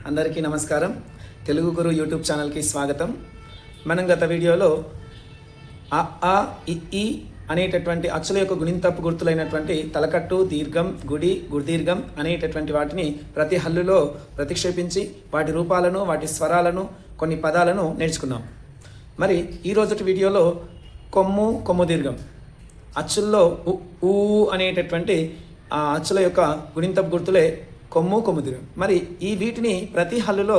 అందరికీ నమస్కారం. తెలుగు గురు యూట్యూబ్ ఛానల్కి స్వాగతం. మనం గత వీడియోలో అ ఆ ఇ ఈ అనేటటువంటి అచ్చుల యొక్క గుణింతపు గుర్తులైనటువంటి తలకట్టు, దీర్ఘం, గుడి, గుర్దీర్ఘం అనేటటువంటి వాటిని ప్రతి హల్లులో ప్రతిక్షేపించి వాటి రూపాలను, వాటి స్వరాలను, కొన్ని పదాలను నేర్చుకున్నాం. మరి ఈరోజు వీడియోలో కొమ్ము, కొమ్ము దీర్ఘం అచ్చుల్లో ఊ అనేటటువంటి ఆ అచ్చుల యొక్క గుణింతపు గుర్తులే కొమ్ము, కొమ్ము దీర్ఘం. మరి ఈ వీటిని ప్రతి హల్లులో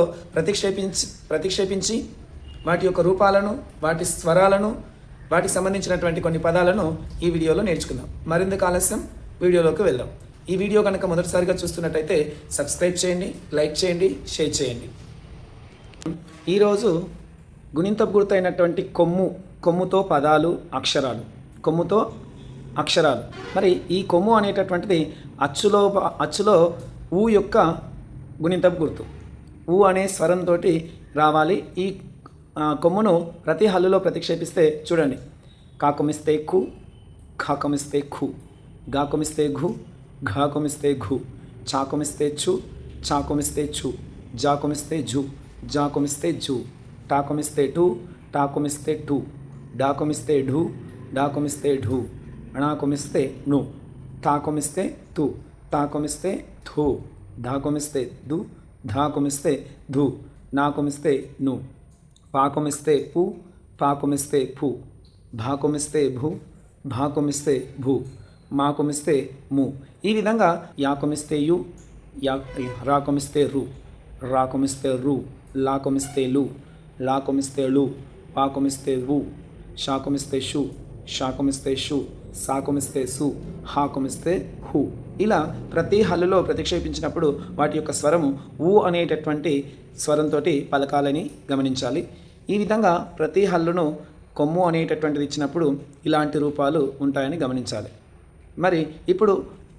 ప్రతిక్షేపించి వాటి యొక్క రూపాలను, వాటి స్వరాలను, వాటికి సంబంధించినటువంటి కొన్ని పదాలను ఈ వీడియోలో నేర్చుకుందాం. మరింత ఆలస్యం వీడియోలోకి వెళ్దాం. ఈ వీడియో కనుక మొదటిసారిగా చూస్తున్నట్టయితే సబ్స్క్రైబ్ చేయండి, లైక్ చేయండి, షేర్ చేయండి. ఈరోజు గుణింతపు గుర్తు అయినటువంటి కొమ్ముతో పదాలు, కొమ్ముతో అక్షరాలు. మరి ఈ కొమ్ము అనేటటువంటిది అచ్చులో ఊ యొక్క గుణింతపు గుర్తు. ఊ అనే స్వరంతో రావాలి. ఈ కొమ్మును ప్రతి హల్లులో ప్రతిక్షేపిస్తే చూడండి. కాకొమిస్తే కు, ఖాకొమిస్తే ఖు, గాకొమిస్తే ఘు, ఘాకొమిస్తే ఘు, చాకొమిస్తే చు, చాకొమిస్తే చు, జాకొమిస్తే జు, జాకొమిస్తే జు, టాకొమిస్తే టు, టాకొమిస్తే టు, డాకొమిస్తే ఢు, డాకొమిస్తే ఢు, అణాకొమిస్తే ను, తాకొమిస్తే తు, తాకొమిస్తే థు, ధాకొమిస్తే దు, ధాకొమిస్తే ధు, నాకొమిస్తే ను, పాకొమిస్తే పు, పాకొమిస్తే ఫు, భాకొమిస్తే భు, భాకొమిస్తే భు, మాకొమిస్తే ము. ఈ విధంగా యాకొమిస్తే యు, రాకొమిస్తే రు, రాకొమిస్తే రు, లాకొమిస్తే లు, లాకొమిస్తే లు, పాకొమిస్తే వు, షాకొమిస్తే షు, షాకొమిస్తే షు, సాకొమిస్తే సు, హాకొమిస్తే హు. ఇలా ప్రతి హల్లులో ప్రతిక్షేపించినప్పుడు వాటి యొక్క స్వరము ఊ అనేటటువంటి స్వరంతో పలకాలని గమనించాలి. ఈ విధంగా ప్రతి హల్లును కొమ్ము అనేటటువంటిది ఇచ్చినప్పుడు ఇలాంటి రూపాలు ఉంటాయని గమనించాలి. మరి ఇప్పుడు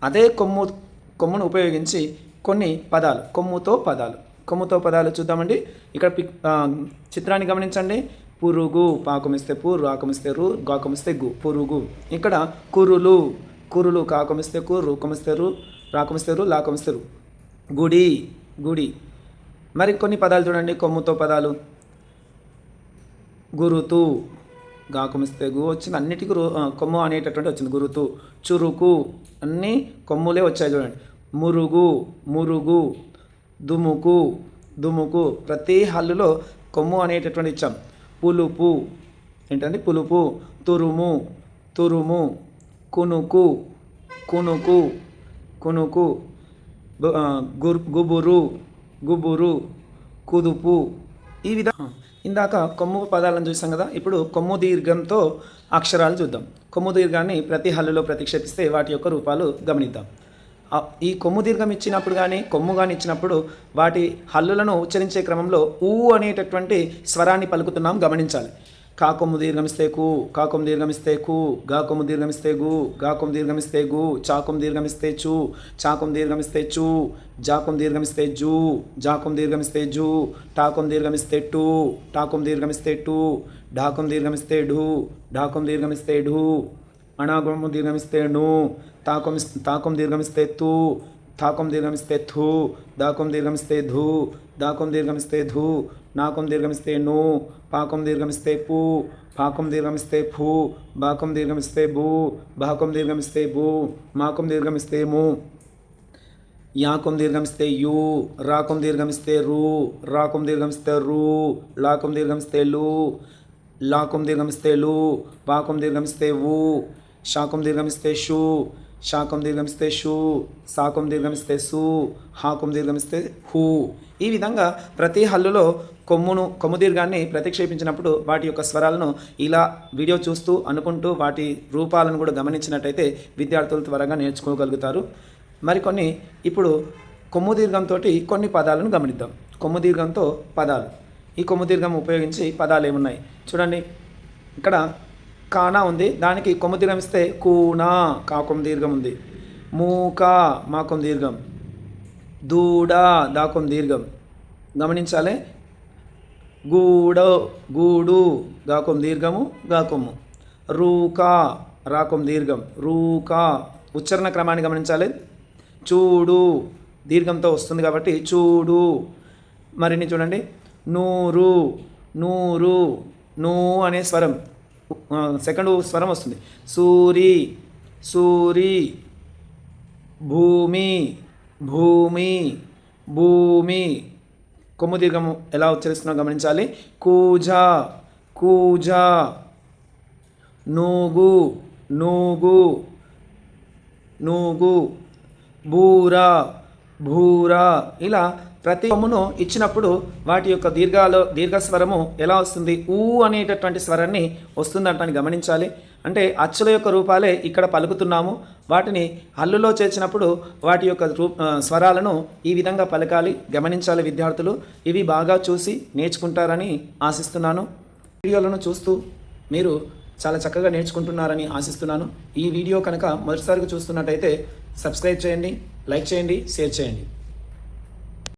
అదే కొమ్మును ఉపయోగించి కొన్ని పదాలు, కొమ్ముతో పదాలు చూద్దామండి. ఇక్కడ చిత్రాన్ని గమనించండి. పురుగు, పాకమిస్తే పు, రాకమిస్తే రు, గాకమిస్తే గు, పురుగు. ఇక్కడ కురులు, కాకమిస్తే కు, రూకమిస్తే రు, రాకమిస్తే రు, లాకమిస్తే రు, గుడి. మరి కొన్ని పదాలు చూడండి కొమ్ముతో పదాలు. గురుతు, గాకమిస్తే గు వచ్చింది, అన్నిటికీ కొమ్ము అనేటటువంటి వచ్చింది. గురుతు, చురుకు, అన్నీ కొమ్ములే వచ్చాయి చూడండి. మురుగు, దుముకు. ప్రతి హల్లులో కొమ్ము అనేటటువంటి ఇచ్చాం. పులుపు, ఏంటంటే పులుపు. తురుము, కునుకు, గుబురు, కుదుపు. ఈ విధంగా ఇందాక కొమ్ము పదాలను చూసాం కదా. ఇప్పుడు కొమ్ము దీర్ఘంతో అక్షరాలు చూద్దాం. కొమ్ము దీర్ఘాన్ని ప్రతి హల్లులో ప్రతిక్షేపిస్తే వాటి యొక్క రూపాలు గమనిద్దాం. ఈ కొమ్ము దీర్ఘం ఇచ్చినప్పుడు కానీ కొమ్ము కానీ ఇచ్చినప్పుడు వాటి హల్లులను ఉచ్చరించే క్రమంలో ఊ అనేటటువంటి స్వరాన్ని పలుకుతున్నాం గమనించాలి. కాకొమ్ము దీర్ఘమిస్తే కు, కాకొమ్ము దీర్ఘమిస్తే కు, గాకొమ్ము దీర్ఘమిస్తే గు, గాకొమ్ము దీర్ఘమిస్తే గు, చాకొమ్ము దీర్ఘమిస్తే చు, చాకొమ్ము దీర్ఘమిస్తే చు, జాకొమ్ము దీర్ఘమిస్తే జు, జాకొమ్ము దీర్ఘమిస్తే జు, టాకొమ్ము దీర్ఘమిస్తే టు, టాకొమ్ము దీర్ఘమిస్తే టు, ఢాకొమ్ము దీర్ఘమిస్తే ఢు, ఢాకొమ్ము దీర్ఘమిస్తే ఢు, అణాగొమ్ము దీర్ఘమిస్తే ను, తాకొమ్ము దీర్ఘమిస్తే తు, తాకొమ్ము దీర్ఘమిస్తే థు, దాకొమ్ము దీర్ఘమిస్తే ధు, దాకొమ్ము దీర్ఘమిస్తే ధు, నాకొమ్ము దీర్ఘమిస్తే ను, పాకొమ్ము దీర్ఘమిస్తే పు, పాకొమ్ము దీర్ఘమిస్తే ఫు, బాకొమ్ము దీర్ఘమిస్తే బు, బాకొమ్ము దీర్ఘమిస్తే బు, మాకొమ్ము దీర్ఘమిస్తే ము, యాకొమ్ము దీర్ఘమిస్తే యు, రాకొమ్ము దీర్ఘమిస్తే రు, రాకొమ్ము దీర్ఘమిస్తే రు, లాకొమ్ము దీర్ఘమిస్తే లు, లాకొమ్ము దీర్ఘమిస్తే లు, పాకొమ్ము దీర్ఘమిస్తే వు, షాకొమ్ము దీర్ఘమిస్తే షు, షాకొమ్ము దీర్ఘమిస్తే షు, సాకొమ్ము దీర్ఘమిస్తే సు, హాకొమ్ము దీర్ఘమిస్తే హు. ఈ విధంగా ప్రతి హల్లులో కొమ్ము దీర్ఘాన్ని ప్రతిక్షేపించినప్పుడు వాటి యొక్క స్వరాలను ఇలా వీడియో చూస్తూ అనుకుంటూ వాటి రూపాలను కూడా గమనించినట్టయితే విద్యార్థులు త్వరగా నేర్చుకోగలుగుతారు. మరికొన్ని ఇప్పుడు కొమ్ము దీర్ఘంతో కొన్ని పదాలను గమనిద్దాం. కొమ్ము దీర్ఘంతో పదాలు. ఈ కొమ్ము దీర్ఘం ఉపయోగించి పదాలు ఏమున్నాయి చూడండి. ఇక్కడ కానా ఉంది, దానికి కొమ్ము దీర్ఘం ఇస్తే కూనా, కాకొమ్ము దీర్ఘం ఉంది. మూక, మాకొమ్ము దీర్ఘం. దూడ, దాకొమ్ము దీర్ఘం గమనించాలి. గూడు, గాకొమ్ము దీర్ఘము, గాకొమ్ము. రూక, రాకొమ్ము దీర్ఘం, రూక. ఉచ్చారణ క్రమాన్ని గమనించాలి. చూడు, దీర్ఘంతో వస్తుంది కాబట్టి చూడు. మరిన్ని చూడండి. నూరు, నూరు, నూ అనే స్వరం సెకండ్ స్వరం వస్తుంది. సూరి, సూరి, భూమి, భూమి, భూమి. కొమ్ము దీర్ఘము ఎలా ఉచ్చరిస్తున్నా గమనించాలి. కూజ, కూజ, నూగు, నూగు, నూగు, బూర, బూర. ఇలా ప్రతి కొమ్మును ఇచ్చినప్పుడు వాటి యొక్క దీర్ఘస్వరము ఎలా వస్తుంది? ఊ అనేటటువంటి స్వరాన్ని వస్తుందంటాన్ని గమనించాలి. అంటే అచ్చుల యొక్క రూపాలే ఇక్కడ పలుకుతున్నాము. వాటిని హల్లులో చేర్చినప్పుడు వాటి యొక్క స్వరాలను ఈ విధంగా పలకాలి. గమనించాలి విద్యార్థులు. ఇవి బాగా చూసి నేర్చుకుంటారని ఆశిస్తున్నాను. వీడియోలను చూస్తూ మీరు చాలా చక్కగా నేర్చుకుంటున్నారని ఆశిస్తున్నాను. ఈ వీడియో కనుక మొదటిసారిగా చూస్తున్నట్టయితే సబ్స్క్రైబ్ చేయండి, లైక్ చేయండి, షేర్ చేయండి.